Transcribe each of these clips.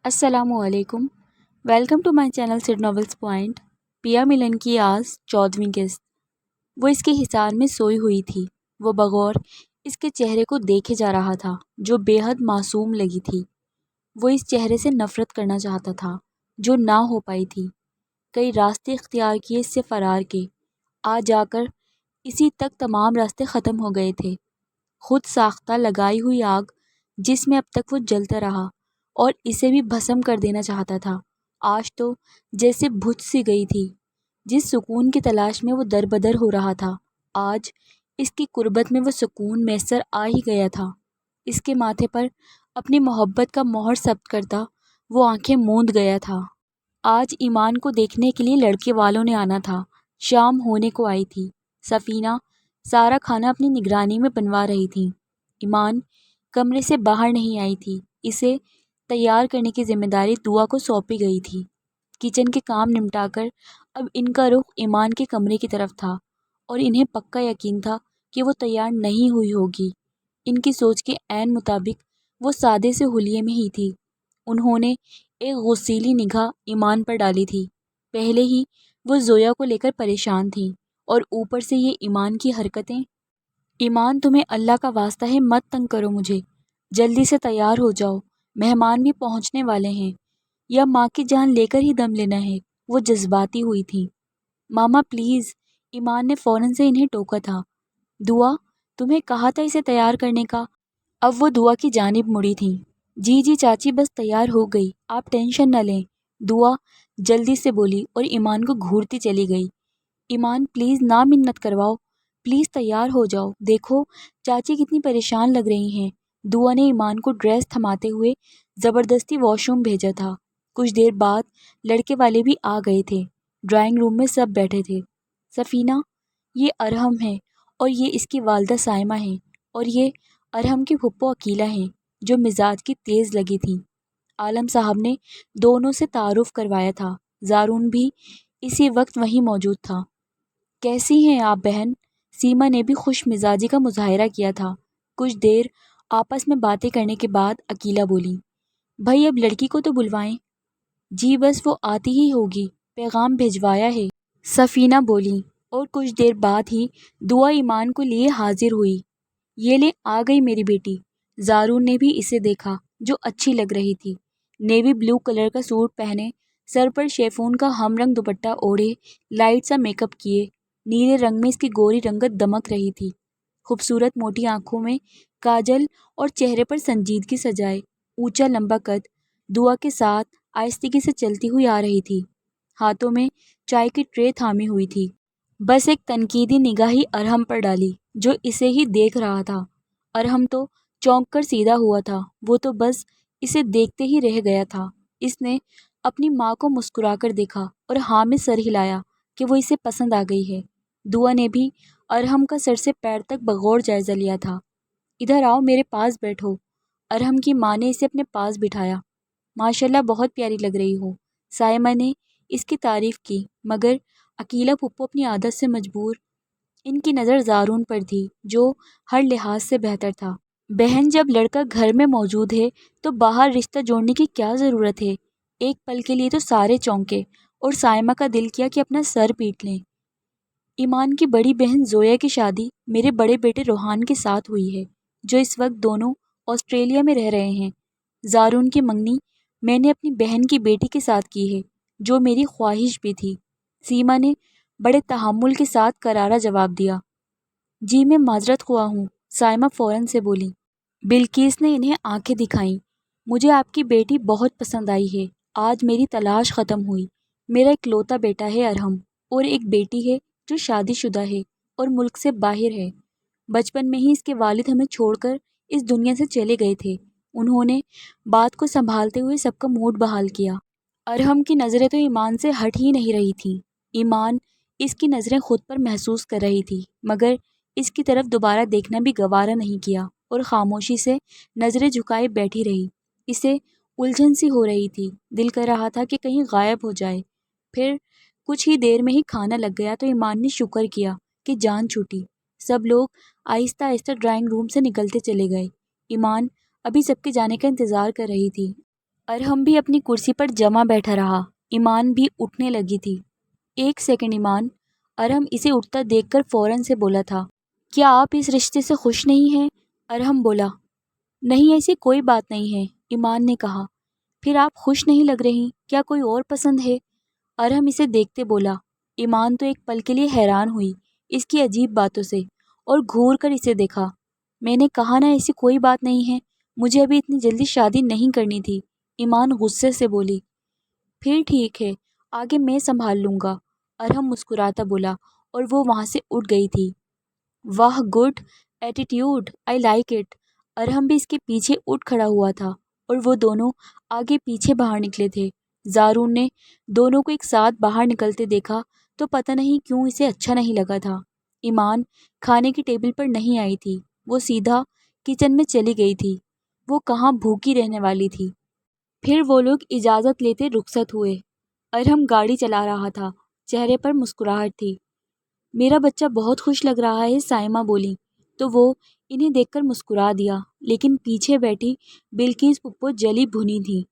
السلام علیکم۔ Welcome to my channel sad novels point. پیا ملن کی آج 14ویں قسط۔ وہ اس کے حصار میں سوئی ہوئی تھی۔ وہ بغور اس کے چہرے کو دیکھے جا رہا تھا جو بے حد معصوم لگی تھی۔ وہ اس چہرے سے نفرت کرنا چاہتا تھا جو نہ ہو پائی تھی۔ کئی راستے اختیار کیے اس سے فرار کے، آ جا کر اسی تک تمام راستے ختم ہو گئے تھے۔ خود ساختہ لگائی ہوئی آگ جس میں اب تک وہ جلتا رہا اور اسے بھی بھسم کر دینا چاہتا تھا، آج تو جیسے بجھ سی گئی تھی۔ جس سکون کی تلاش میں وہ دربدر ہو رہا تھا، آج اس کی قربت میں وہ سکون میسر آ ہی گیا تھا۔ اس کے ماتھے پر اپنی محبت کا مہر ثبت کرتا وہ آنکھیں موند گیا تھا۔ آج ایمان کو دیکھنے کے لیے لڑکے والوں نے آنا تھا۔ شام ہونے کو آئی تھی۔ سفینہ سارا کھانا اپنی نگرانی میں بنوا رہی تھی۔ ایمان کمرے سے باہر نہیں آئی تھی۔ اسے تیار کرنے کی ذمہ داری دعا کو سونپی گئی تھی۔ کچن کے کام نمٹا کر اب ان کا رخ ایمان کے کمرے کی طرف تھا اور انہیں پکا یقین تھا کہ وہ تیار نہیں ہوئی ہوگی۔ ان کی سوچ کے عین مطابق وہ سادے سے حلیے میں ہی تھی۔ انہوں نے ایک غصیلی نگاہ ایمان پر ڈالی تھی۔ پہلے ہی وہ زویا کو لے کر پریشان تھیں اور اوپر سے یہ ایمان کی حرکتیں۔ ایمان تمہیں اللہ کا واسطہ ہے مت تنگ کرو مجھے، جلدی سے تیار ہو جاؤ، مہمان بھی پہنچنے والے ہیں، یا ماں کی جان لے کر ہی دم لینا ہے۔ وہ جذباتی ہوئی تھیں۔ ماما پلیز، ایمان نے فوراً سے انہیں ٹوکا تھا۔ دعا تمہیں کہا تھا اسے تیار کرنے کا۔ اب وہ دعا کی جانب مڑی تھیں۔ جی جی چاچی بس تیار ہو گئی، آپ ٹینشن نہ لیں، دعا جلدی سے بولی اور ایمان کو گھورتی چلی گئی۔ ایمان پلیز نہ منت کرواؤ، پلیز تیار ہو جاؤ، دیکھو چاچی کتنی پریشان لگ رہی ہیں۔ دعا نے ایمان کو ڈریس تھماتے ہوئے زبردستی واش روم بھیجا تھا۔ کچھ دیر بعد لڑکے والے بھی آ گئے تھے۔ ڈرائنگ روم میں سب بیٹھے تھے۔ سفینہ، یہ ارحم ہے اور یہ اس کی والدہ سائمہ ہیں، اور یہ ارحم کی پھپھو عقیلہ ہیں جو مزاج کی تیز لگی تھیں۔ عالم صاحب نے دونوں سے تعارف کروایا تھا۔ زارون بھی اسی وقت وہیں موجود تھا۔ کیسی ہیں آپ بہن؟ سیما نے بھی خوش مزاجی کا مظاہرہ کیا تھا۔ کچھ دیر آپس میں باتیں کرنے کے بعد عقیلہ بولی، بھائی اب لڑکی کو تو بلوائیں۔ جی بس وہ آتی ہی ہوگی، پیغام بھیجوایا ہے، سفینہ بولی، اور کچھ دیر بعد ہی دعا ایمان کو لیے حاضر ہوئی۔ یہ لے آ گئی میری بیٹی۔ زارون نے بھی اسے دیکھا جو اچھی لگ رہی تھی۔ نیوی بلو کلر کا سوٹ پہنے، سر پر شیفون کا ہم رنگ دوپٹہ اوڑھے، لائٹ سا میک اپ کیے، نیلے رنگ میں اس کی گوری رنگت دمک رہی تھی۔ خوبصورت موٹی آنکھوں میں کاجل اور چہرے پر سنجیدگی سجائے، اونچا لمبا قد دعا کے ساتھ آہستگی سے چلتی ہوئی آ رہی تھی۔ ہاتھوں میں چائے کی ٹرے تھامی ہوئی تھی۔ بس ایک تنقیدی نگاہی ارحم پر ڈالی جو اسے ہی دیکھ رہا تھا۔ ارحم تو چونک کر سیدھا ہوا تھا، وہ تو بس اسے دیکھتے ہی رہ گیا تھا۔ اس نے اپنی ماں کو مسکرا کر دیکھا اور ہاں میں سر ہلایا کہ وہ اسے پسند آ گئی ہے۔ دعا نے بھی ارحم کا سر سے پیر تک بغور جائزہ لیا تھا۔ ادھر آؤ میرے پاس بیٹھو۔ ارحم کی ماں نے اسے اپنے پاس بٹھایا۔ ماشاءاللہ بہت پیاری لگ رہی ہو، سائمہ نے اس کی تعریف کی، مگر عقیلہ پھپھو اپنی عادت سے مجبور۔ ان کی نظر زارون پر تھی جو ہر لحاظ سے بہتر تھا۔ بہن جب لڑکا گھر میں موجود ہے تو باہر رشتہ جوڑنے کی کیا ضرورت ہے؟ ایک پل کے لیے تو سارے چونکے اور سائمہ کا دل کیا کہ اپنا سر پیٹ لیں۔ ایمان کی بڑی بہن زویا کی شادی میرے بڑے بیٹے روحان کے ساتھ ہوئی ہے جو اس وقت دونوں آسٹریلیا میں رہ رہے ہیں۔ زارون کی منگنی میں نے اپنی بہن کی بیٹی کے ساتھ کی ہے جو میری خواہش بھی تھی۔ سیما نے بڑے تحمل کے ساتھ کرارا جواب دیا۔ جی میں معذرت خواہ ہوں، سائمہ فوراً سے بولی۔ بلقیس نے انہیں آنکھیں دکھائیں۔ مجھے آپ کی بیٹی بہت پسند آئی ہے، آج میری تلاش ختم ہوئی۔ میرا اکلوتا بیٹا ہے ارحم، اور ایک بیٹی ہے جو شادی شدہ ہے اور ملک سے باہر ہے۔ بچپن میں ہی اس کے والد ہمیں چھوڑ کر اس دنیا سے چلے گئے تھے۔ انہوں نے بات کو سنبھالتے ہوئے سب کا موڈ بحال کیا۔ ارحم کی نظریں تو ایمان سے ہٹ ہی نہیں رہی تھیں۔ ایمان اس کی نظریں خود پر محسوس کر رہی تھی، مگر اس کی طرف دوبارہ دیکھنا بھی گوارا نہیں کیا اور خاموشی سے نظریں جھکائے بیٹھی رہی۔ اسے الجھن سی ہو رہی تھی، دل کر رہا تھا کہ کہیں غائب ہو جائے۔ پھر کچھ ہی دیر میں ہی کھانا لگ گیا تو ایمان نے شکر کیا کہ جان چھوٹی۔ سب لوگ آہستہ آہستہ ڈرائنگ روم سے نکلتے چلے گئے۔ ایمان ابھی سب کے جانے کا انتظار کر رہی تھی۔ ارحم بھی اپنی کرسی پر جمع بیٹھا رہا۔ ایمان بھی اٹھنے لگی تھی۔ 1 سیکنڈ ایمان، ارحم اسے اٹھتا دیکھ کر فوراً سے بولا تھا۔ کیا آپ اس رشتے سے خوش نہیں ہیں؟ ارحم بولا۔ نہیں، ایسی کوئی بات نہیں ہے، ایمان نے کہا۔ پھر آپ خوش نہیں لگ رہی، کیا کوئی اور پسند ہے؟ ارحم اسے دیکھتے بولا۔ ایمان تو ایک پل کے لیے حیران ہوئی اس کی عجیب باتوں سے اور گھور کر اسے دیکھا۔ میں نے کہا نا ایسی کوئی بات نہیں ہے، مجھے ابھی اتنی جلدی شادی نہیں کرنی تھی، ایمان غصے سے بولی۔ پھر ٹھیک ہے، آگے میں سنبھال لوں گا، ارحم مسکراتا بولا اور وہ وہاں سے اٹھ گئی تھی۔ واہ، good attitude, I like it. Arham بھی اس کے پیچھے اٹھ کھڑا ہوا تھا اور وہ دونوں آگے پیچھے باہر نکلے تھے۔ زارون نے دونوں کو ایک ساتھ باہر نکلتے دیکھا تو پتہ نہیں کیوں اسے اچھا نہیں لگا تھا۔ ایمان کھانے کی ٹیبل پر نہیں آئی تھی، وہ سیدھا کچن میں چلی گئی تھی۔ وہ کہاں بھوکی رہنے والی تھی۔ پھر وہ لوگ اجازت لیتے رخصت ہوئے۔ ارحم گاڑی چلا رہا تھا، چہرے پر مسکراہٹ تھی۔ میرا بچہ بہت خوش لگ رہا ہے، سائمہ بولی تو وہ انہیں دیکھ کر مسکرا دیا، لیکن پیچھے بیٹھی بلقیس پھپھو جلی بھنی تھی۔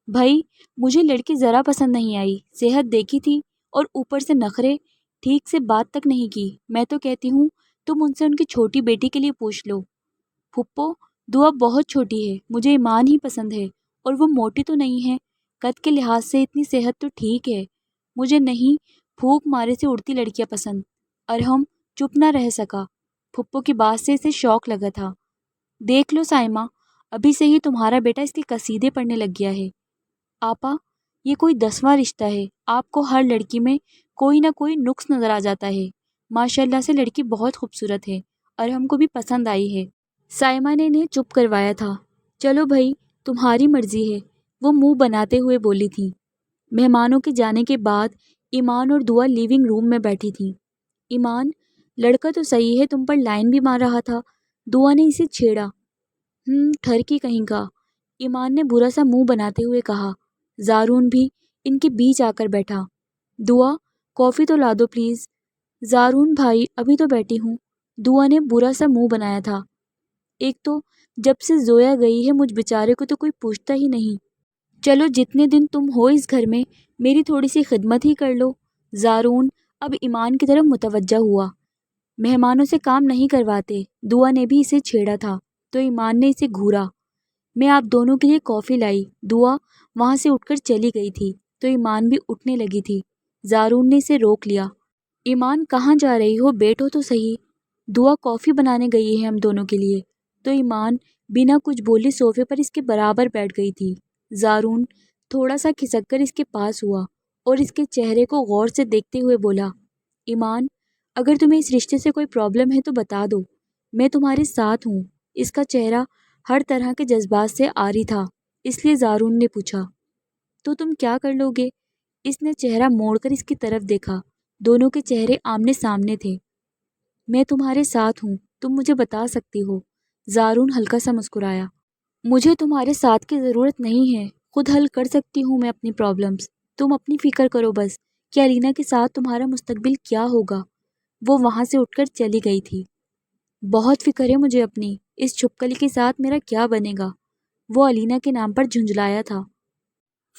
بھائی، مجھے لڑکی ذرا پسند نہیں آئی، صحت دیکھی تھی اور اوپر سے نخرے، ٹھیک سے بات تک نہیں کی۔ میں تو کہتی ہوں تم ان سے ان کی چھوٹی بیٹی کے لیے پوچھ لو۔ پھپھو، دعا بہت چھوٹی ہے، مجھے ایمان ہی پسند ہے، اور وہ موٹی تو نہیں ہے، قد کے لحاظ سے اتنی صحت تو ٹھیک ہے۔ مجھے نہیں پھونک مارے سے اڑتی لڑکیاں پسند۔ ارحم چپ نہ رہ سکا، پھپھو کی بات سے اسے شوق لگا تھا۔ دیکھ لو سائمہ، ابھی سے ہی تمہارا بیٹا اس کے قصیدے پڑھنے لگ گیا ہے۔ آپا، یہ کوئی 10واں رشتہ ہے، آپ کو ہر لڑکی میں کوئی نہ کوئی نقص نظر آ جاتا ہے۔ ماشاء اللہ سے لڑکی بہت خوبصورت ہے، ارحم کو بھی پسند آئی ہے۔ سائمہ نے انہیں چپ کروایا تھا۔ چلو بھائی، تمہاری مرضی ہے، وہ منہ بناتے ہوئے بولی تھی۔ مہمانوں کے جانے کے بعد ایمان اور دعا لیونگ روم میں بیٹھی تھیں۔ ایمان، لڑکا تو صحیح ہے، تم پر لائن بھی مار رہا تھا، دعا نے اسے چھیڑا۔ ٹھرکی کہیں کا، ایمان نے برا سا منہ بناتے ہوئے کہا۔ زارون بھی ان کے بیچ آ کر بیٹھا۔ دعا، کافی تو لا دو پلیز۔ زارون بھائی، ابھی تو بیٹھی ہوں، دعا نے برا سا منہ بنایا تھا۔ ایک تو جب سے زویا گئی ہے مجھ بیچارے کو تو کوئی پوچھتا ہی نہیں۔ چلو جتنے دن تم ہو اس گھر میں میری تھوڑی سی خدمت ہی کر لو۔ زارون اب ایمان کی طرف متوجہ ہوا۔ مہمانوں سے کام نہیں کرواتے، دعا نے بھی اسے چھیڑا تھا تو ایمان نے اسے گھورا۔ میں آپ دونوں کے لیے کافی لائی۔ دعا وہاں سے اٹھ کر چلی گئی تھی تو ایمان بھی اٹھنے لگی تھی۔ زارون نے اسے روک لیا۔ ایمان، کہاں جا رہی ہو؟ بیٹھو تو صحیح، دعا کافی بنانے گئی ہے ہم دونوں کے لیے۔ تو ایمان بنا کچھ بولے صوفے پر اس کے برابر بیٹھ گئی تھی۔ زارون تھوڑا سا کھسک کر اس کے پاس ہوا اور اس کے چہرے کو غور سے دیکھتے ہوئے بولا، ایمان، اگر تمہیں اس رشتے سے کوئی پرابلم ہے تو بتا دو، میں تمہارے ساتھ ہوں۔ اس کا چہرہ ہر طرح کے جذبات سے عاری تھا، اس لیے زارون نے پوچھا، تو تم کیا کر لو گے؟ اس نے چہرہ موڑ کر اس کی طرف دیکھا، دونوں کے چہرے آمنے سامنے تھے۔ میں تمہارے ساتھ ہوں، تم مجھے بتا سکتی ہو۔ زارون ہلکا سا مسکرایا۔ مجھے تمہارے ساتھ کی ضرورت نہیں ہے، خود حل کر سکتی ہوں میں اپنی پرابلمز، تم اپنی فکر کرو بس کہ علینا کے ساتھ تمہارا مستقبل کیا ہوگا۔ وہ وہاں سے اٹھ کر چلی گئی تھی۔ بہت فکر ہے مجھے اپنی، اس چھپکلی کے ساتھ میرا کیا بنے گا، وہ علینا کے نام پر جھنجھلایا تھا۔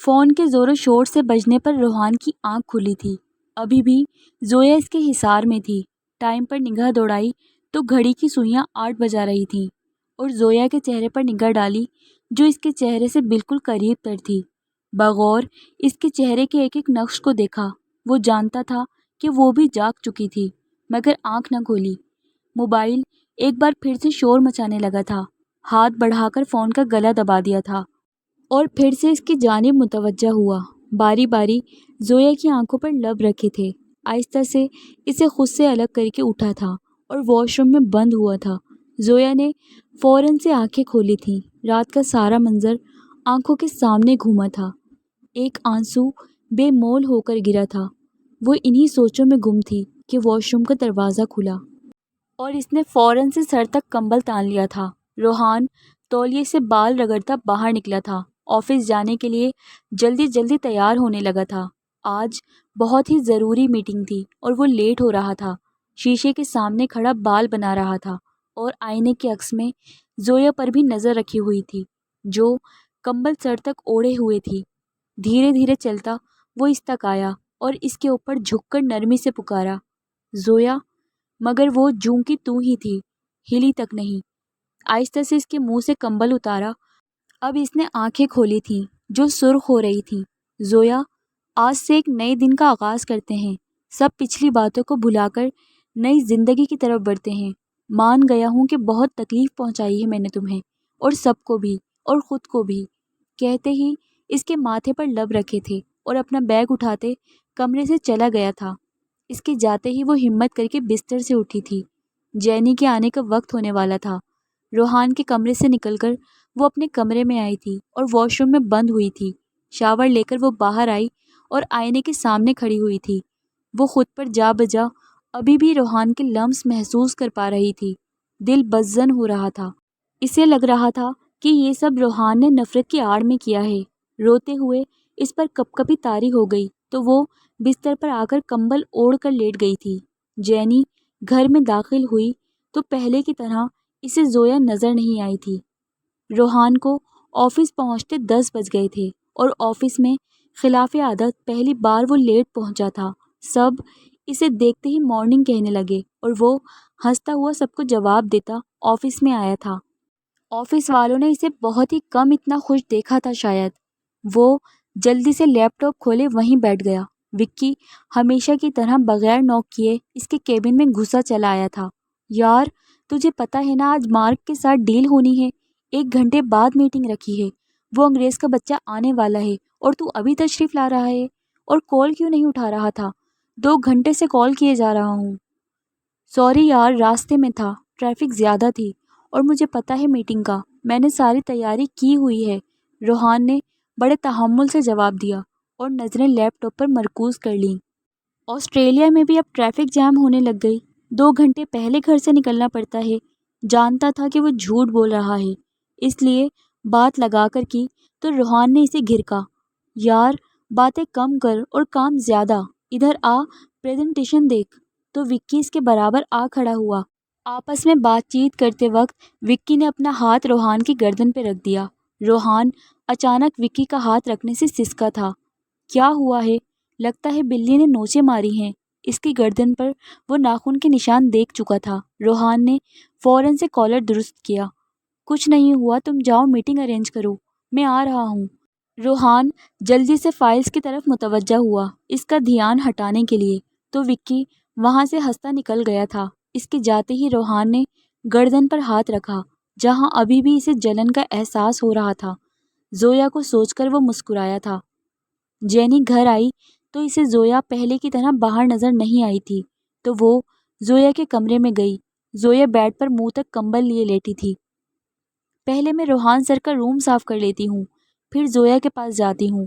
فون کے زور و شور سے بجنے پر روحان کی آنکھ کھلی تھی۔ ابھی بھی زویا اس کے حصار میں تھی۔ ٹائم پر نگاہ دوڑائی تو گھڑی کی سوئیاں 8 بجا رہی تھیں اور زویا کے چہرے پر نگاہ ڈالی جو اس کے چہرے سے بالکل قریب تر تھی۔ بغور اس کے چہرے کے ایک ایک نقش کو دیکھا، وہ جانتا تھا کہ وہ بھی جاگ چکی تھی مگر آنکھ نہ کھولی۔ موبائل ایک بار پھر سے شور مچانے لگا تھا۔ ہاتھ بڑھا کر فون کا گلا دبا دیا تھا اور پھر سے اس کی جانب متوجہ ہوا۔ باری باری زویا کی آنکھوں پر لب رکھے تھے، آہستہ سے اسے خود سے الگ کر کے اٹھا تھا اور واش روم میں بند ہوا تھا۔ زویا نے فوراً سے آنکھیں کھولی تھیں۔ رات کا سارا منظر آنکھوں کے سامنے گھوما تھا۔ ایک آنسو بے مول ہو کر گرا تھا۔ وہ انہی سوچوں میں گم تھی کہ واش روم کا دروازہ کھلا اور اس نے فوراً سے سر تک کمبل تان لیا تھا۔ روحان تولیے سے بال رگڑتا باہر نکلا تھا، آفس جانے کے لیے جلدی جلدی تیار ہونے لگا تھا۔ آج بہت ہی ضروری میٹنگ تھی اور وہ لیٹ ہو رہا تھا۔ شیشے کے سامنے کھڑا بال بنا رہا تھا اور آئینے کے عکس میں زویا پر بھی نظر رکھی ہوئی تھی جو کمبل سر تک اوڑھے ہوئے تھی۔ دھیرے دھیرے چلتا وہ اس تک آیا اور اس کے اوپر جھک کر نرمی سے پکارا، زویا۔ مگر وہ جوں کی توں ہی تھی، ہلی تک نہیں۔ آہستہ سے اس کے منہ سے کمبل اتارا۔ اب اس نے آنکھیں کھولی تھیں جو سرخ ہو رہی تھیں۔ زویا، آج سے ایک نئے دن کا آغاز کرتے ہیں، سب پچھلی باتوں کو بھلا کر نئی زندگی کی طرف بڑھتے ہیں۔ مان گیا ہوں کہ بہت تکلیف پہنچائی ہے میں نے تمہیں، اور سب کو بھی اور خود کو بھی۔ کہتے ہی اس کے ماتھے پر لب رکھے تھے اور اپنا بیگ اٹھاتے کمرے سے چلا گیا تھا۔ اس کے جاتے ہی وہ ہمت کر کے بستر سے اٹھی تھی۔ جینی کے آنے کا وقت ہونے والا تھا۔ روحان کے کمرے سے نکل کر وہ اپنے کمرے میں آئی تھی اور واش روم میں بند ہوئی تھی۔ شاور لے کر وہ باہر آئی اور آئینے کے سامنے کھڑی ہوئی تھی۔ وہ خود پر جا بجا ابھی بھی روحان کے لمس محسوس کر پا رہی تھی۔ دل بزن ہو رہا تھا۔ اسے لگ رہا تھا کہ یہ سب روحان نے نفرت کی آڑ میں کیا ہے۔ روتے ہوئے اس پر کپ کپی طاری ہو گئی تو وہ بستر پر آ کر کمبل اوڑھ کر لیٹ گئی تھی۔ جینی گھر میں داخل ہوئی تو پہلے کی طرح اسے زویا نظر نہیں آئی تھی۔ روحان کو آفس پہنچتے 10 بج گئے تھے اور آفس میں خلاف عادت پہلی بار وہ لیٹ پہنچا تھا۔ سب اسے دیکھتے ہی مارننگ کہنے لگے اور وہ ہنستا ہوا سب کو جواب دیتا آفس میں آیا تھا۔ آفس والوں نے اسے بہت ہی کم اتنا خوش دیکھا تھا شاید۔ وہ جلدی سے لیپ ٹاپ کھولے وہیں بیٹھ گیا۔ وکی ہمیشہ کی طرح بغیر نوک کیے اس کے کیبن میں گھسا چلا آیا تھا۔ یار، تجھے پتہ ہے نا آج مارک کے ساتھ ڈیل ہونی ہے، 1 گھنٹے بعد میٹنگ رکھی ہے، وہ انگریز کا بچہ آنے والا ہے اور تو ابھی تشریف لا رہا ہے، اور کال کیوں نہیں اٹھا رہا تھا؟ 2 گھنٹے سے کال کیے جا رہا ہوں۔ سوری یار، راستے میں تھا، ٹریفک زیادہ تھی اور مجھے پتہ ہے میٹنگ کا، میں نے ساری تیاری کی ہوئی ہے، روحان نے بڑے تحمل سے جواب دیا اور نظریں لیپ ٹاپ پر مرکوز کر لیں۔ آسٹریلیا میں بھی اب ٹریفک جام ہونے لگ گئی، 2 گھنٹے پہلے گھر سے نکلنا پڑتا ہے۔ جانتا تھا کہ وہ جھوٹ بول رہا ہے، اس لیے بات لگا کر کی تو روحان نے اسے گھرکا، یار باتیں کم کر اور کام زیادہ، ادھر آ، پریزنٹیشن دیکھ۔ تو وکی اس کے برابر آ کھڑا ہوا۔ آپس میں بات چیت کرتے وقت وکی نے اپنا ہاتھ روحان کی گردن پہ رکھ دیا۔ روحان اچانک وکی کا ہاتھ رکھنے سے سسکا تھا۔ کیا ہوا ہے؟ لگتا ہے بلی نے نوچے ماری ہیں۔ اس کی گردن پر وہ ناخن کے نشان دیکھ چکا تھا۔ روحان نے فوراً سے کالر درست کیا۔ کچھ نہیں ہوا، تم جاؤ میٹنگ ارینج کرو، میں آ رہا ہوں۔ روحان جلدی سے فائلز کی طرف متوجہ ہوا اس کا دھیان ہٹانے کے لیے، تو وکی وہاں سے ہنستا نکل گیا تھا۔ اس کے جاتے ہی روحان نے گردن پر ہاتھ رکھا جہاں ابھی بھی اسے جلن کا احساس ہو رہا تھا۔ زویا کو سوچ کر وہ مسکرایا تھا۔ جینی گھر آئی تو اسے زویا پہلے کی طرح باہر نظر نہیں آئی تھی، تو وہ زویا کے کمرے میں گئی۔ زویا بیڈ پر منہ تک کمبل لیے لیٹی تھی۔ پہلے میں روحان سر کا روم صاف کر لیتی ہوں، پھر زویا کے پاس جاتی ہوں۔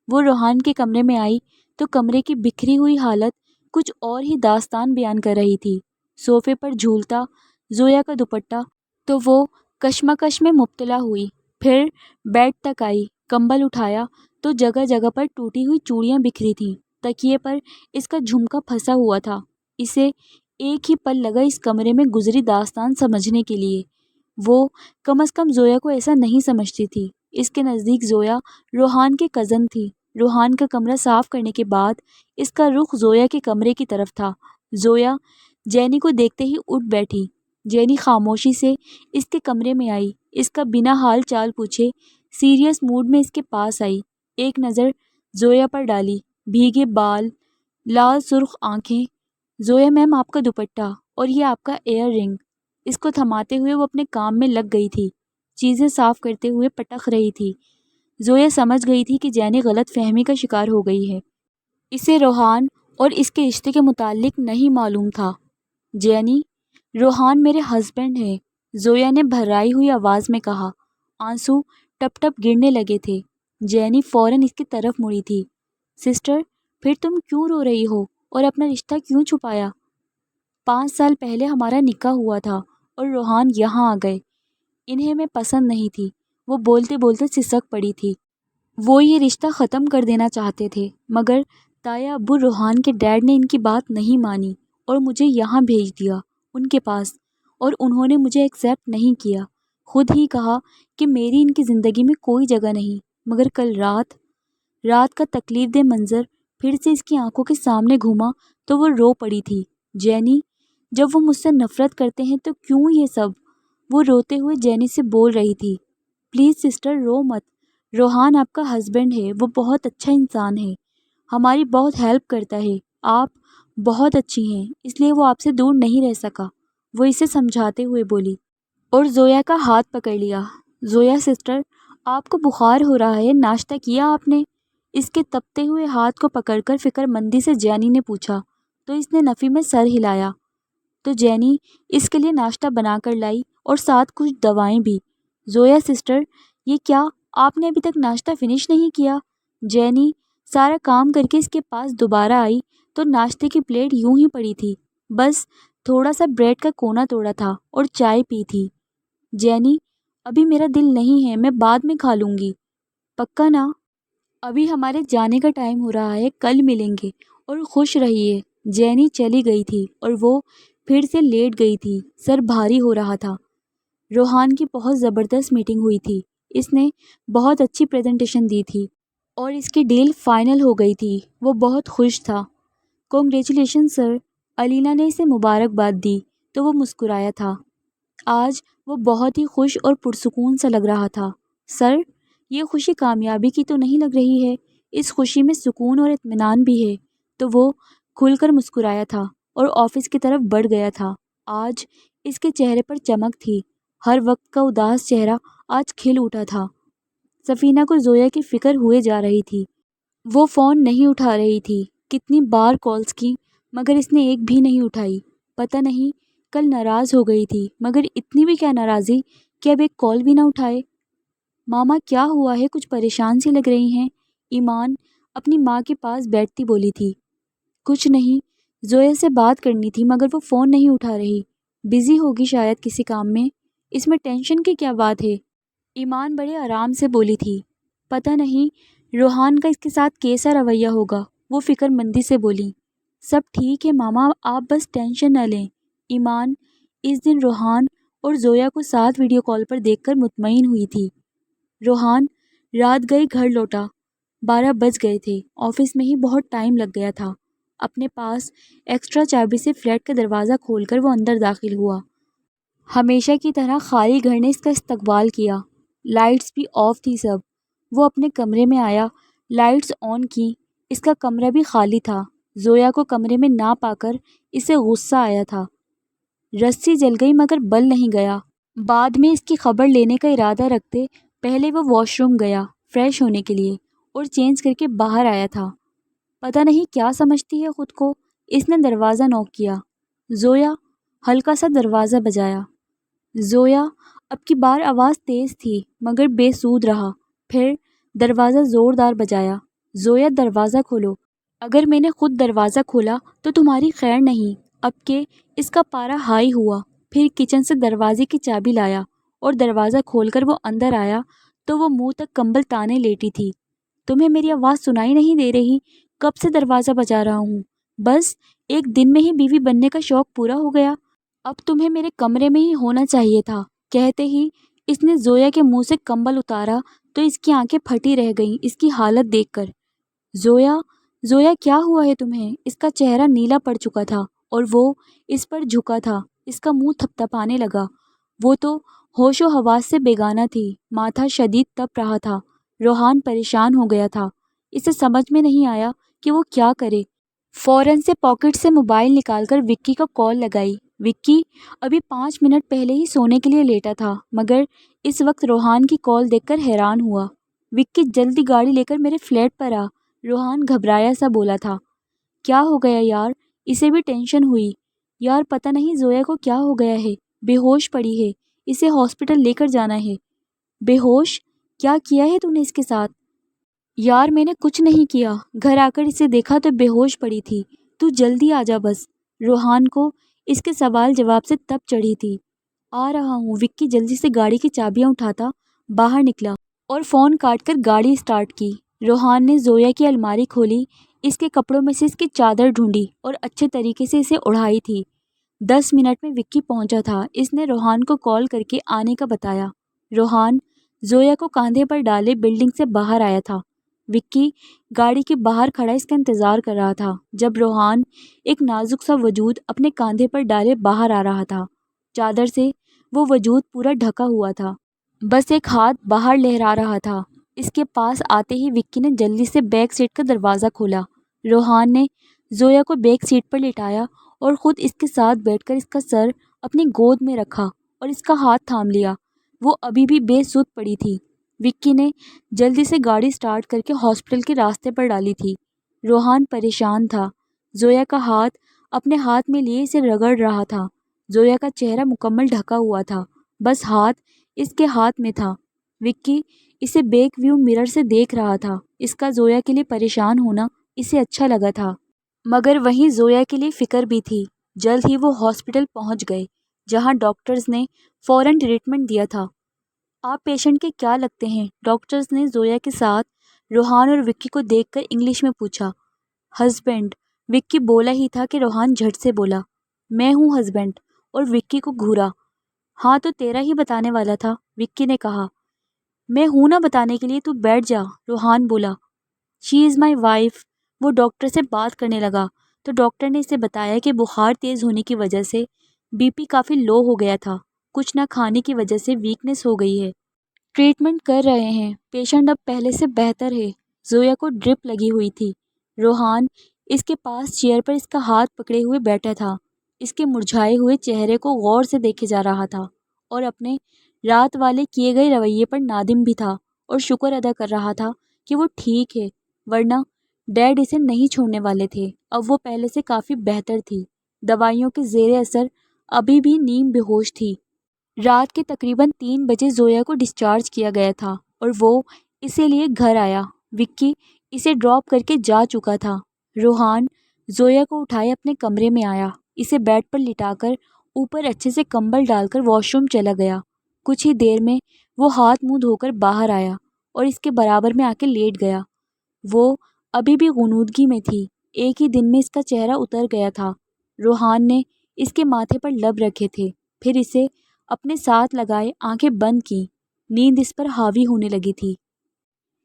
وہ روحان کے کمرے میں آئی تو کمرے کی بکھری ہوئی حالت کچھ اور ہی داستان بیان کر رہی تھی۔ صوفے پر جھولتا زویا کا دوپٹہ، تو وہ کشمکش میں مبتلا ہوئی۔ پھر بیڈ تک آئی، کمبل اٹھایا تو جگہ جگہ پر ٹوٹی ہوئی چوڑیاں بکھری تھیں۔ تکیے پر اس کا جھمکا پھنسا ہوا تھا۔ اسے ایک ہی پل لگا اس کمرے میں گزری داستان سمجھنے کے لیے۔ وہ کم از کم زویا کو ایسا نہیں سمجھتی تھی۔ اس کے نزدیک زویا روحان کی کزن تھی۔ روحان کا کمرہ صاف کرنے کے بعد اس کا رخ زویا کے کمرے کی طرف تھا۔ زویا جینی کو دیکھتے ہی اٹھ بیٹھی۔ جینی خاموشی سے اس کے کمرے میں آئی، اس کا بنا حال چال پوچھے سیریس موڈ میں اس کے پاس آئی، ایک نظر زویا پر ڈالی، بھیگے بال، لال سرخ آنکھیں۔ زویا میم، آپ کا دوپٹہ اور یہ آپ کا ایئر رنگ۔ اس کو تھماتے ہوئے وہ اپنے کام میں لگ گئی تھی، چیزیں صاف کرتے ہوئے پٹخ رہی تھی۔ زویا سمجھ گئی تھی کہ جینی غلط فہمی کا شکار ہو گئی ہے۔ اسے روحان اور اس کے رشتے کے متعلق نہیں معلوم تھا۔ جینی، روحان میرے ہسبینڈ ہیں، زویا نے بھرائی ہوئی آواز میں کہا۔ آنسو ٹپ ٹپ گرنے لگے تھے۔ جینی فوراً اس کی طرف مڑی تھی۔ سسٹر، پھر تم کیوں رو رہی ہو اور اپنا رشتہ کیوں چھپایا؟ 5 سال پہلے ہمارا نکاح ہوا تھا اور روحان یہاں آ گئے۔ انہیں میں پسند نہیں تھی، وہ بولتے بولتے سسک پڑی تھی۔ وہ یہ رشتہ ختم کر دینا چاہتے تھے، مگر تایا ابو روحان کے ڈیڈ نے ان کی بات نہیں مانی اور مجھے یہاں بھیج دیا ان کے پاس، اور انہوں نے مجھے ایکسیپٹ نہیں کیا۔ خود ہی کہا کہ میری ان کی زندگی میں کوئی جگہ نہیں، مگر کل رات کا تکلیف دہ منظر پھر سے اس کی آنکھوں کے سامنے گھوما تو وہ رو پڑی تھی۔ جینی، جب وہ مجھ سے نفرت کرتے ہیں تو کیوں یہ سب؟ وہ روتے ہوئے جینی سے بول رہی تھی۔ پلیز سسٹر رو مت، روحان آپ کا ہسبینڈ ہے، وہ بہت اچھا انسان ہے، ہماری بہت ہیلپ کرتا ہے، آپ بہت اچھی ہیں، اس لیے وہ آپ سے دور نہیں رہ سکا، وہ اسے سمجھاتے ہوئے بولی، اور زویا کا ہاتھ پکڑ لیا۔ زویا سسٹر، آپ کو بخار ہو رہا ہے، ناشتہ کیا آپ نے؟ اس کے تپتے ہوئے ہاتھ کو پکڑ کر فکر مندی سے جینی نے پوچھا تو اس نے نفی میں سر ہلایا۔ تو جینی اس کے لیے ناشتہ بنا کر لائی اور ساتھ کچھ دوائیں بھی۔ زویا سسٹر، یہ کیا، آپ نے ابھی تک ناشتہ فنش نہیں کیا؟ جینی سارا کام کر کے اس کے پاس دوبارہ آئی تو ناشتے کی پلیٹ یوں ہی پڑی تھی، بس تھوڑا سا بریڈ کا کونا توڑا تھا اور چائے پی تھی۔ جینی، ابھی میرا دل نہیں ہے، میں بعد میں کھا لوں گی، پکا نا؟ ابھی ہمارے جانے کا ٹائم ہو رہا ہے، کل ملیں گے، اور خوش رہیے۔ جینی چلی گئی تھی اور وہ پھر سے لیٹ گئی تھی، سر بھاری ہو رہا تھا۔ روحان کی بہت زبردست میٹنگ ہوئی تھی، اس نے بہت اچھی پریزنٹیشن دی تھی اور اس کی ڈیل فائنل ہو گئی تھی، وہ بہت خوش تھا۔ کنگریچولیشن سر، الینا نے اسے مبارکباد دی تو وہ مسکرایا تھا۔ آج وہ بہت ہی خوش اور پرسکون سا لگ رہا تھا۔ سر، یہ خوشی کامیابی کی تو نہیں لگ رہی ہے، اس خوشی میں سکون اور اطمینان بھی ہے، تو وہ کھل کر مسکرایا تھا اور آفس کی طرف بڑھ گیا تھا۔ آج اس کے چہرے پر چمک تھی، ہر وقت کا اداس چہرہ آج کھل اٹھا تھا۔ سفینہ کو زویا کی فکر ہوئے جا رہی تھی، وہ فون نہیں اٹھا رہی تھی، کتنی بار کالز کی مگر اس نے ایک بھی نہیں اٹھائی، پتہ نہیں کل ناراض ہو گئی تھی، مگر اتنی بھی کیا ناراضی کہ اب ایک کال بھی نہ اٹھائے۔ ماما کیا ہوا ہے، کچھ پریشان سی لگ رہی ہیں؟ ایمان اپنی ماں کے پاس بیٹھتی بولی تھی۔ کچھ نہیں، زویا سے بات کرنی تھی مگر وہ فون نہیں اٹھا رہی، بزی ہوگی شاید کسی کام میں، اس میں ٹینشن کی کیا بات ہے؟ ایمان بڑے آرام سے بولی تھی۔ پتہ نہیں روحان کا اس کے ساتھ کیسا رویہ ہوگا، وہ فکر مندی سے بولی۔ سب ٹھیک ہے ماما، آپ بس ٹینشن نہ لیں۔ ایمان اس دن روحان اور زویا کو ساتھ ویڈیو کال پر دیکھ کر مطمئن ہوئی تھی۔ روحان رات گئی گھر لوٹا، 12 بج گئے تھے، آفس میں ہی بہت ٹائم لگ گیا تھا۔ اپنے پاس ایکسٹرا چابی سے فلیٹ کا دروازہ کھول کر وہ اندر داخل ہوا۔ ہمیشہ کی طرح خالی گھر نے اس کا استقبال کیا، لائٹس بھی آف تھی سب۔ وہ اپنے کمرے میں آیا، لائٹس آن کی، اس کا کمرہ بھی خالی تھا۔ زویا کو کمرے میں نہ پا کر اسے غصہ آیا تھا، رسی جل گئی مگر بل نہیں گیا۔ بعد میں اس کی خبر لینے کا ارادہ رکھتے پہلے وہ واش روم گیا فریش ہونے کے لیے اور چینج کر کے باہر آیا تھا۔ پتہ نہیں کیا سمجھتی ہے خود کو، اس نے دروازہ نوک کیا۔ زویا، ہلکا سا دروازہ بجایا۔ زویا، اب کی بار آواز تیز تھی مگر بے سود رہا، پھر دروازہ زوردار بجایا۔ زویا دروازہ کھولو، اگر میں نے خود دروازہ کھولا تو تمہاری خیر نہیں، اب کہ اس کا پارا ہائی ہوا۔ پھر کچن سے دروازے کی چابی لایا اور دروازہ کھول کر وہ اندر آیا تو وہ منہ تک کمبل تانے لیٹی تھی۔ تمہیں میری آواز سنائی نہیں دے رہی؟ کب سے دروازہ بجا رہا ہوں، بس ایک دن میں ہی بیوی بننے کا شوق پورا ہو گیا، اب تمہیں میرے کمرے میں ہی ہونا چاہیے تھا۔ کہتے ہی اس نے زویا کے منہ سے کمبل اتارا تو اس کی آنکھیں پھٹی رہ گئیں اس کی حالت دیکھ کر۔ زویا، زویا کیا ہوا ہے تمہیں؟ اس کا چہرہ نیلا پڑ چکا تھا اور وہ اس پر جھکا تھا، اس کا منہ تھپتھپانے لگا۔ وہ تو ہوش و حواس سے بیگانہ تھی، ماتھا شدید تپ رہا تھا۔ روحان پریشان ہو گیا تھا، اسے سمجھ میں نہیں آیا کہ وہ کیا کرے۔ فوراً سے پاکٹ سے موبائل نکال کر وکی کو کال لگائی۔ وکی ابھی 5 منٹ پہلے ہی سونے کے لیے لیٹا تھا مگر اس وقت روحان کی کال دیکھ کر حیران ہوا۔ وکی جلدی گاڑی لے کر میرے فلیٹ پر آ، روحان گھبرایا سا بولا تھا۔ کیا ہو گیا یار؟ اسے بھی ٹینشن ہوئی۔ یار پتہ نہیں زویا کو کیا ہو گیا ہے، بے ہوش پڑی ہے، اسے ہاسپٹل لے کر جانا ہے۔ بے ہوش؟ کیا کیا ہے تو نے اس کے ساتھ؟ یار میں نے کچھ نہیں کیا، گھر آ کر اسے دیکھا تو بے ہوش پڑی تھی، تو جلدی آ جا بس۔ روحان کو اس کے سوال جواب سے تپ چڑھی تھی۔ آ رہا ہوں۔ وکی جلدی سے گاڑی کی چابیاں اٹھاتا باہر نکلا اور فون کاٹ کر گاڑی اسٹارٹ کی۔ روحان نے زویا کی الماری کھولی، اس کے کپڑوں میں سے اس کی چادر ڈھونڈی اور اچھے طریقے سے اسے اڑھائی تھی۔ 10 منٹ میں وکی پہنچا تھا، اس نے روحان کو کال کر کے آنے کا بتایا۔ روحان زویا کو کاندھے پر ڈالے بلڈنگ سے باہر آیا تھا۔ وکی گاڑی کے باہر کھڑا اس کا انتظار کر رہا تھا جب روحان ایک نازک سا وجود اپنے کاندھے پر ڈالے باہر آ رہا تھا۔ چادر سے وہ وجود پورا ڈھکا ہوا تھا، بس ایک ہاتھ باہر لہرا رہا تھا۔ اس کے پاس آتے ہی وکی نے جلدی سے بیک سیٹ کا دروازہ کھولا۔ روحان نے زویا کو بیک سیٹ پر لٹایا اور خود اس کے ساتھ بیٹھ کر اس کا سر اپنی گود میں رکھا اور اس کا ہاتھ تھام لیا۔ وہ ابھی بھی بے سود پڑی تھی۔ وکی نے جلدی سے گاڑی سٹارٹ کر کے ہاسپٹل کے راستے پر ڈالی تھی۔ روحان پریشان تھا، زویا کا ہاتھ اپنے ہاتھ میں لیے اسے رگڑ رہا تھا۔ زویا کا چہرہ مکمل ڈھکا ہوا تھا، بس ہاتھ اس کے ہاتھ میں تھا۔ وکی اسے بیک ویو مرر سے دیکھ رہا تھا۔ اس کا زویا کے لیے پریشان ہونا اسے اچھا لگا تھا، مگر وہیں زویا کے لیے فکر بھی تھی۔ جلد ہی وہ ہاسپٹل پہنچ گئے جہاں ڈاکٹرز نے فوراً ٹریٹمنٹ دیا تھا۔ آپ پیشنٹ کے کیا لگتے ہیں؟ ڈاکٹرز نے زویا کے ساتھ روحان اور وکی کو دیکھ کر انگلش میں پوچھا۔ ہسبینڈ، وکی بولا ہی تھا کہ روحان جھٹ سے بولا، میں ہوں ہسبینڈ، اور وکی کو گھورا۔ ہاں تو تیرا ہی بتانے والا تھا، وکی نے کہا۔ میں ہوں نہ بتانے کے لیے، تو بیٹھ جا، روحان بولا۔ شی از مائی وائف۔ وہ ڈاکٹر سے بات کرنے لگا تو ڈاکٹر نے اسے بتایا کہ بخار تیز ہونے کی وجہ سے بی پی کافی لو ہو گیا تھا، کچھ نہ کھانے کی وجہ سے ویکنیس ہو گئی ہے۔ ٹریٹمنٹ کر رہے ہیں، پیشنٹ اب پہلے سے بہتر ہے۔ زویا کو ڈرپ لگی ہوئی تھی۔ روحان اس کے پاس چیئر پر اس کا ہاتھ پکڑے ہوئے بیٹھا تھا، اس کے مرجھائے ہوئے چہرے کو غور سے دیکھے جا رہا تھا اور اپنے رات والے کیے گئے رویے پر نادم بھی تھا اور شکر ادا کر رہا تھا کہ وہ ٹھیک ہے، ورنہ ڈیڈ اسے نہیں چھوڑنے والے تھے۔ اب وہ پہلے سے کافی بہتر تھی، دوائیوں کے زیر اثر ابھی بھی نیم بے ہوش تھی۔ رات کے تقریباً 3 بجے زویا کو ڈسچارج کیا گیا تھا اور وہ اسے لیے گھر آیا۔ وکی اسے ڈراپ کر کے جا چکا تھا۔ روحان زویا کو اٹھائے اپنے کمرے میں آیا، اسے بیڈ پر لٹا کر اوپر اچھے سے کمبل ڈال کر واش روم چلا گیا۔ کچھ ہی دیر میں وہ ہاتھ منہ دھو کر باہر آیا اور اس کے برابر میں آ کے لیٹ گیا۔ وہ ابھی بھی غنودگی میں تھی، ایک ہی دن میں اس کا چہرہ اتر گیا تھا۔ روحان نے اس کے ماتھے پر لب رکھے تھے، پھر اسے اپنے ساتھ لگائے آنکھیں بند کی۔ نیند اس پر حاوی ہونے لگی تھی۔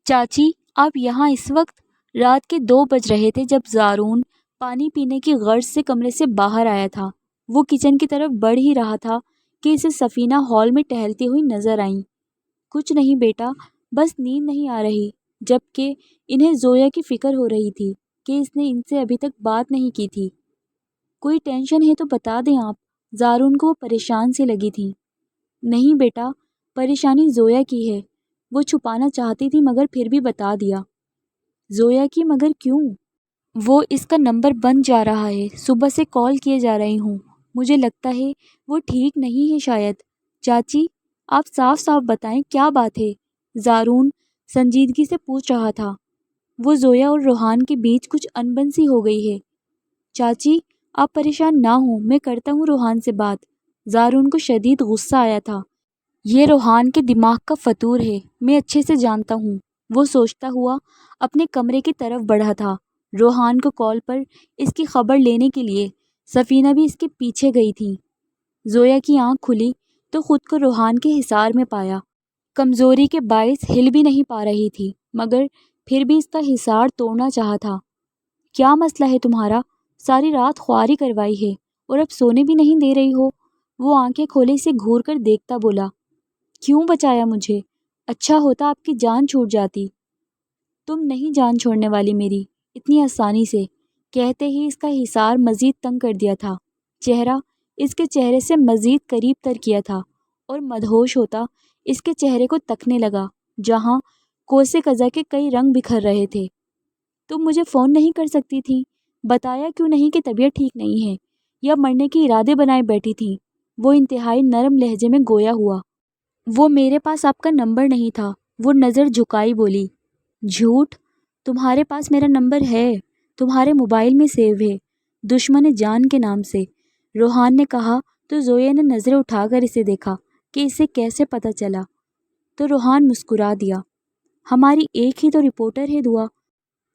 چاچی، آپ یہاں اس وقت؟ رات کے 2 بج رہے تھے جب زارون پانی پینے کی غرض سے کمرے سے باہر آیا تھا۔ وہ کچن کی طرف بڑھ ہی رہا تھا کہ اسے سفینہ ہال میں ٹہلتی ہوئی نظر آئیں۔ کچھ نہیں بیٹا، بس نیند نہیں آ رہی، جبکہ انہیں زویا کی فکر ہو رہی تھی کہ اس نے ان سے ابھی تک بات نہیں کی تھی۔ کوئی ٹینشن ہے تو بتا دیں آپ، زارون کو وہ پریشان سی لگی تھی۔ نہیں بیٹا، پریشانی زویا کی ہے، وہ چھپانا چاہتی تھی مگر پھر بھی بتا دیا۔ زویا کی؟ مگر کیوں؟ وہ اس کا نمبر بند جا رہا ہے، صبح سے کال کیے جا رہی ہوں، مجھے لگتا ہے وہ ٹھیک نہیں ہے شاید۔ چاچی، آپ صاف صاف بتائیں کیا بات ہے؟ زارون سنجیدگی سے پوچھ رہا تھا۔ وہ زویا اور روحان کے بیچ کچھ انبن سی ہو گئی ہے۔ چاچی آپ پریشان نہ ہوں، میں کرتا ہوں روحان سے بات۔ زارون کو شدید غصہ آیا تھا۔ یہ روحان کے دماغ کا فطور ہے، میں اچھے سے جانتا ہوں، وہ سوچتا ہوا اپنے کمرے کی طرف بڑھا تھا۔ روحان کو کال پر اس کی خبر لینے کے لیے سفینہ بھی اس کے پیچھے گئی تھی۔ زویا کی آنکھ کھلی تو خود کو روحان کے حصار میں پایا۔ کمزوری کے باعث ہل بھی نہیں پا رہی تھی، مگر پھر بھی اس کا حصار توڑنا چاہا تھا۔ کیا مسئلہ ہے تمہارا؟ ساری رات خواری کروائی ہے اور اب سونے بھی نہیں دے رہی ہو؟ وہ آنکھیں کھولے اسے گھور کر دیکھتا بولا۔ کیوں بچایا مجھے؟ اچھا ہوتا آپ کی جان چھوٹ جاتی۔ تم نہیں جان چھوڑنے والی میری اتنی آسانی سے، کہتے ہی اس کا حصار مزید تنگ کر دیا تھا، چہرہ اس کے چہرے سے مزید قریب تر کیا تھا اور مدہوش ہوتا اس کے چہرے کو تکنے لگا جہاں کوسے قزح کے کئی رنگ بکھر رہے تھے۔ تم مجھے فون نہیں کر سکتی تھی؟ بتایا کیوں نہیں کہ طبیعت ٹھیک نہیں ہے یا مرنے کے ارادے بنائے بیٹھی تھی؟ وہ انتہائی نرم لہجے میں گویا ہوا۔ وہ میرے پاس آپ کا نمبر نہیں تھا، وہ نظر جھکائی بولی۔ جھوٹ، تمہارے پاس میرا نمبر ہے، تمہارے موبائل میں سیو ہے، دشمن جان کے نام سے، روحان نے کہا تو زویا نے نظریں اٹھا کر اسے دیکھا کہ اسے کیسے پتہ چلا، تو روحان مسکرا دیا۔ ہماری ایک ہی تو رپورٹر ہے دعا،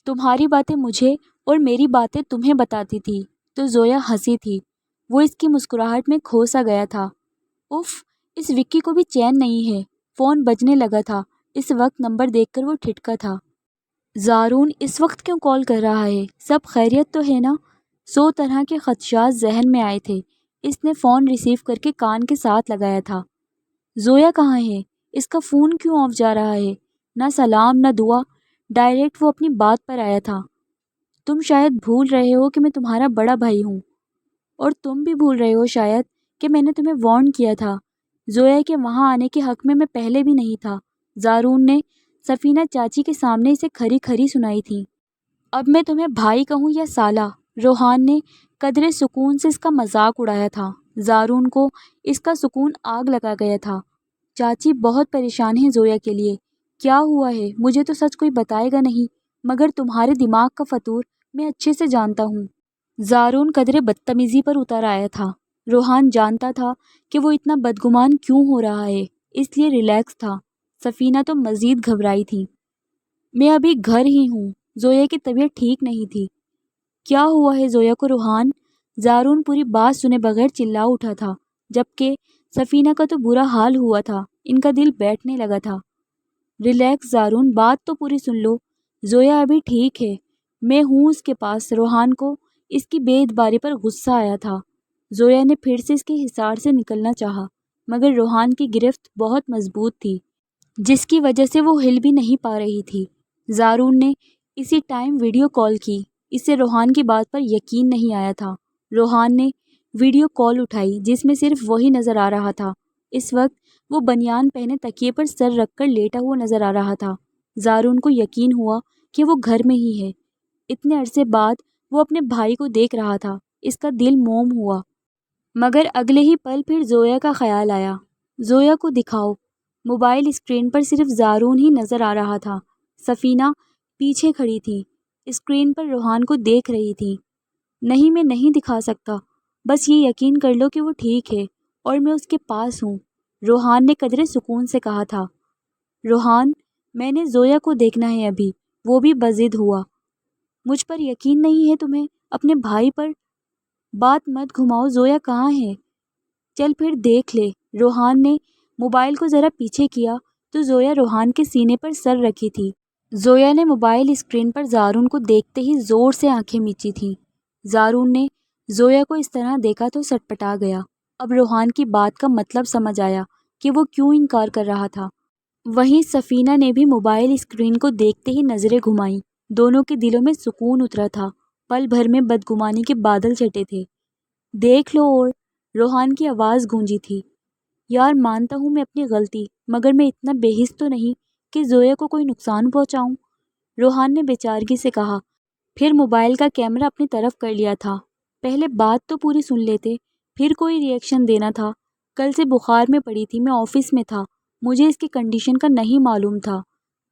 تمہاری باتیں مجھے اور میری باتیں تمہیں بتاتی تھی۔ تو زویا ہنسی تھی، وہ اس کی مسکراہٹ میں کھو سا گیا تھا۔ اف، اس وکی کو بھی چین نہیں ہے، فون بجنے لگا تھا۔ اس وقت نمبر دیکھ کر وہ ٹھٹکا تھا۔ زارون اس وقت کیوں کال کر رہا ہے؟ سب خیریت تو ہے نا؟ 100 طرح کے خدشات ذہن میں آئے تھے۔ اس نے فون ریسیو کر کے کان کے ساتھ لگایا تھا۔ زویا کہاں ہے؟ اس کا فون کیوں آف جا رہا ہے؟ نہ سلام نہ دعا، ڈائریکٹ وہ اپنی بات پر آیا تھا۔ تم شاید بھول رہے ہو کہ میں تمہارا بڑا بھائی ہوں، اور تم بھی بھول رہے ہو شاید کہ میں نے تمہیں وارن کیا تھا زویا کے وہاں آنے کے حق میں پہلے بھی نہیں تھا۔ زارون نے سفینہ چاچی کے سامنے اسے کھری کھری سنائی تھی۔ اب میں تمہیں بھائی کہوں یا سالہ؟ روحان نے قدرے سکون سے اس کا مذاق اڑایا تھا۔ زارون کو اس کا سکون آگ لگا گیا تھا۔ چاچی بہت پریشان ہیں زویا کے لیے۔ کیا ہوا ہے؟ مجھے تو سچ کوئی بتائے گا نہیں، مگر تمہارے دماغ کا فطور میں اچھے سے جانتا ہوں۔ زارون قدرے بدتمیزی پر اتر آیا تھا۔ روحان جانتا تھا کہ وہ اتنا بدگمان کیوں ہو رہا ہے، اس لیے ریلیکس تھا۔ سفینہ تو مزید گھبرائی تھی۔ میں ابھی گھر ہی ہوں، زویا کی طبیعت ٹھیک نہیں تھی۔ کیا ہوا ہے زویا کو روحان؟ زارون پوری بات سنے بغیر چلا اٹھا تھا، جبکہ سفینہ کا تو برا حال ہوا تھا۔ ان کا دل بیٹھنے لگا تھا۔ ریلیکس زارون، بات تو پوری سن لو۔ زویا ابھی ٹھیک ہے، میں ہوں اس کے پاس۔ روحان کو اس کی بے اعتباری پر غصہ آیا تھا۔ زویا نے پھر سے اس کے حصار سے نکلنا چاہا، مگر روحان کی گرفت بہت مضبوط تھی، جس کی وجہ سے وہ ہل بھی نہیں پا رہی تھی۔ زارون نے اسی ٹائم ویڈیو کال کی۔ اسے روحان کی بات پر یقین نہیں آیا تھا۔ روحان نے ویڈیو کال اٹھائی، جس میں صرف وہی نظر آ رہا تھا۔ اس وقت وہ بنیان پہنے تکیے پر سر رکھ کر لیٹا ہوا نظر آ رہا تھا۔ زارون کو یقین ہوا کہ وہ گھر میں ہی ہے۔ اتنے عرصے بعد وہ اپنے بھائی کو دیکھ رہا تھا۔ اس کا دل موم ہوا، مگر اگلے ہی پل پھر زویا کا خیال آیا۔ زویا کو دکھاؤ۔ موبائل اسکرین پر صرف زارون ہی نظر آ رہا تھا۔ سفینہ پیچھے کھڑی تھی، اسکرین پر روحان کو دیکھ رہی تھی۔ نہیں، میں نہیں دکھا سکتا، بس یہ یقین کر لو کہ وہ ٹھیک ہے اور میں اس کے پاس ہوں، روحان نے قدرے سکون سے کہا تھا۔ روحان، میں نے زویا کو دیکھنا ہے ابھی، وہ بھی بضد ہوا۔ مجھ پر یقین نہیں ہے تمہیں؟ اپنے بھائی پر بات مت گھماؤ۔ زویا کہاں ہے؟ چل پھر دیکھ لے۔ روحان نے موبائل کو ذرا پیچھے کیا تو زویا روحان کے سینے پر سر رکھی تھی۔ زویا نے موبائل اسکرین پر زارون کو دیکھتے ہی زور سے آنکھیں میچی تھیں۔ زارون نے زویا کو اس طرح دیکھا تو سٹپٹا گیا۔ اب روحان کی بات کا مطلب سمجھ آیا کہ وہ کیوں انکار کر رہا تھا۔ وہیں سفینہ نے بھی موبائل اسکرین کو دیکھتے ہی نظریں گھمائیں۔ دونوں کے دلوں میں سکون اترا تھا۔ پل بھر میں بدگمانی کے بادل چھٹے تھے۔ دیکھ لو، اور روحان کی آواز گونجی تھی۔ یار، مانتا ہوں میں اپنی غلطی، مگر میں اتنا بے حس تو نہیں کہ زویا کو کوئی نقصان پہنچاؤں، روحان نے بیچارگی سے کہا۔ پھر موبائل کا کیمرہ اپنی طرف کر لیا تھا۔ پہلے بات تو پوری سن لیتے، پھر کوئی ری ایکشن دینا تھا۔ کل سے بخار میں پڑی تھی، میں آفس میں تھا، مجھے اس کی کنڈیشن کا نہیں معلوم تھا۔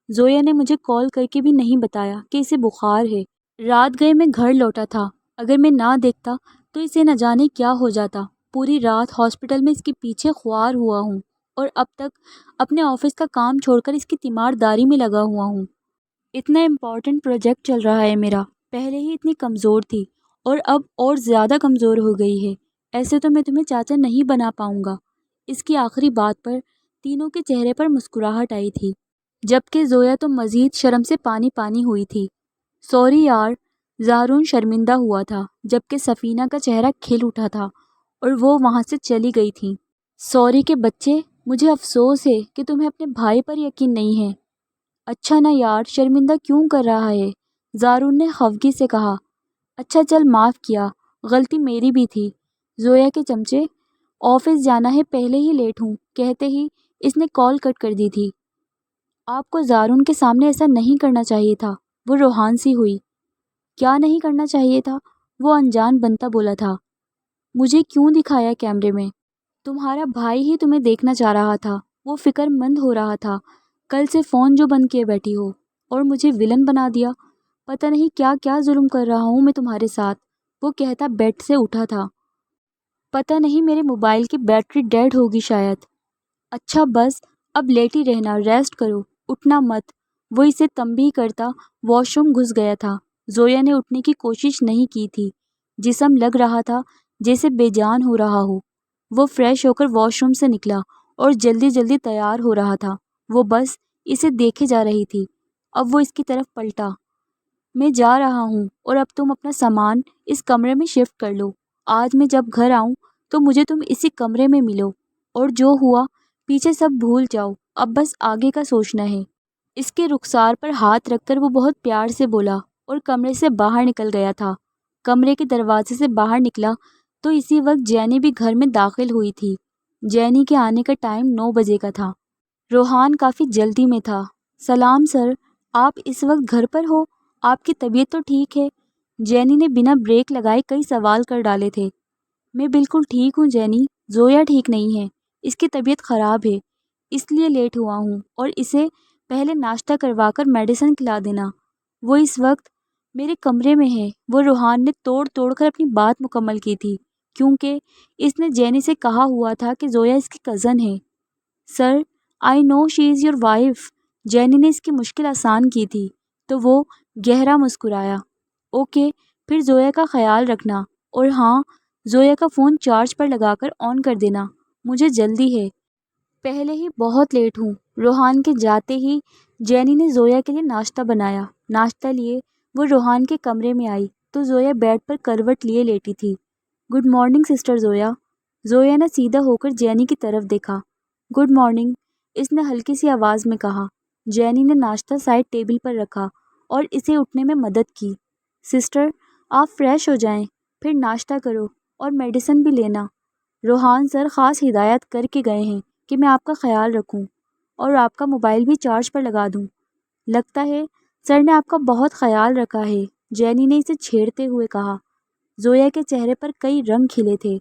زویا نے مجھے کال کر کے بھی نہیں بتایا کہ اسے بخار ہے۔ رات گئے میں گھر لوٹا تھا، اگر میں نہ دیکھتا تو اسے نہ جانے کیا ہو جاتا۔ پوری رات ہاسپٹل میں اس کے پیچھے خوار ہوا ہوں، اور اب تک اپنے آفس کا کام چھوڑ کر اس کی تیمار داری میں لگا ہوا ہوں۔ اتنا امپورٹنٹ پروجیکٹ چل رہا ہے میرا۔ پہلے ہی اتنی کمزور تھی اور اب اور زیادہ کمزور ہو گئی ہے۔ ایسے تو میں تمہیں چاچا نہیں بنا پاؤں گا۔ اس کی آخری بات پر تینوں کے چہرے پر مسکراہٹ آئی تھی، جبکہ زویا تو مزید شرم سے پانی پانی ہوئی تھی۔ سوری یار، زارون شرمندہ ہوا تھا، جبکہ سفینہ کا چہرہ کھل اٹھا تھا اور وہ وہاں سے چلی گئی تھی۔ سوری کے بچے، مجھے افسوس ہے کہ تمہیں اپنے بھائی پر یقین نہیں ہے۔ اچھا نا یار، شرمندہ کیوں کر رہا ہے؟ زارون نے خفگی سے کہا۔ اچھا چل، معاف کیا، غلطی میری بھی تھی۔ زویا کے چمچے، آفس جانا ہے، پہلے ہی لیٹ ہوں، کہتے ہی اس نے کال کٹ کر دی تھی۔ آپ کو زارون کے سامنے ایسا نہیں کرنا چاہیے تھا، وہ روحان سی ہوئی۔ کیا نہیں کرنا چاہیے تھا؟ وہ انجان بنتا بولا تھا۔ مجھے کیوں دکھایا کیمرے میں؟ تمہارا بھائی ہی تمہیں دیکھنا چاہ رہا تھا، وہ فکر مند ہو رہا تھا۔ کل سے فون جو بند کیے بیٹھی ہو اور مجھے ولن بنا دیا۔ پتہ نہیں کیا کیا ظلم کر رہا ہوں میں تمہارے ساتھ، وہ کہتا بیڈ سے اٹھا تھا۔ پتہ نہیں میرے موبائل کی بیٹری ڈیڈ ہوگی شاید۔ اچھا بس، اب لیٹی رہنا، ریسٹ کرو، اٹھنا مت۔ وہ اسے تنبیہ کرتا واش روم گھس گیا تھا۔ زویا نے اٹھنے کی کوشش نہیں کی تھی، جسم لگ رہا تھا جیسے بے جان ہو رہا ہو۔ وہ فریش ہو کر واش روم سے نکلا اور جلدی جلدی تیار ہو رہا تھا۔ وہ بس اسے دیکھے جا رہی تھی۔ اب وہ اس کی طرف پلٹا۔ میں جا رہا ہوں اور اب تم اپنا سامان اس کمرے میں شفٹ کر لو۔ آج میں جب گھر آؤں تو مجھے تم اسی کمرے میں ملو، اور جو ہوا پیچھے سب بھول جاؤ، اب بس آگے کا سوچنا ہے۔ اس کے رخسار پر ہاتھ رکھ کر وہ بہت پیار سے بولا اور کمرے سے باہر نکل گیا تھا۔ کمرے کے دروازے سے باہر نکلا تو اسی وقت جینی بھی گھر میں داخل ہوئی تھی۔ جینی کے آنے کا ٹائم 9 بجے کا تھا۔ روحان کافی جلدی میں تھا۔ سلام سر، آپ اس وقت گھر پر ہو؟ آپ کی طبیعت تو ٹھیک ہے؟ جینی نے بنا بریک لگائے کئی سوال کر ڈالے تھے۔ میں بالکل ٹھیک ہوں جینی، زویا ٹھیک نہیں ہے، اس کی طبیعت خراب ہے، اس لیے لیٹ ہوا ہوں، اور اسے پہلے ناشتہ کروا کر میڈیسن کھلا دینا۔ وہ اس وقت میرے کمرے میں ہے۔ وہ روحان نے توڑ توڑ کر اپنی بات مکمل کی تھی، کیونکہ اس نے جینی سے کہا ہوا تھا کہ زویا اس کی کزن ہے۔ سر، آئی نو شی از یور وائف۔ جینی نے اس کی مشکل آسان کی تھی تو وہ گہرا مسکرایا۔ اوکے، پھر زویا کا خیال رکھنا، اور ہاں، زویا کا فون چارج پر لگا کر آن کر دینا، مجھے جلدی ہے، پہلے ہی بہت لیٹ ہوں۔ روحان کے جاتے ہی جینی نے زویا کے لیے ناشتہ بنایا۔ ناشتہ لیے وہ روحان کے کمرے میں آئی تو زویا بیڈ پر کروٹ لیے لیٹی تھی۔ Good morning sister Zoya. Zoya نے سیدھا ہو کر جینی کی طرف دیکھا۔ گڈ مارننگ، اس نے ہلکی سی آواز میں کہا۔ جینی نے ناشتہ سائڈ ٹیبل پر رکھا اور اسے اٹھنے میں مدد کی۔ سسٹر، آپ فریش ہو جائیں، پھر ناشتہ کرو اور میڈیسن بھی لینا۔ روحان سر خاص ہدایت کر کے گئے ہیں کہ میں آپ کا خیال رکھوں اور آپ کا موبائل بھی چارج پر لگا دوں۔ لگتا ہے سر نے آپ کا بہت خیال رکھا ہے، جینی نے اسے چھیڑتے ہوئے کہا۔ زویا کے چہرے پر کئی رنگ کھلے تھے۔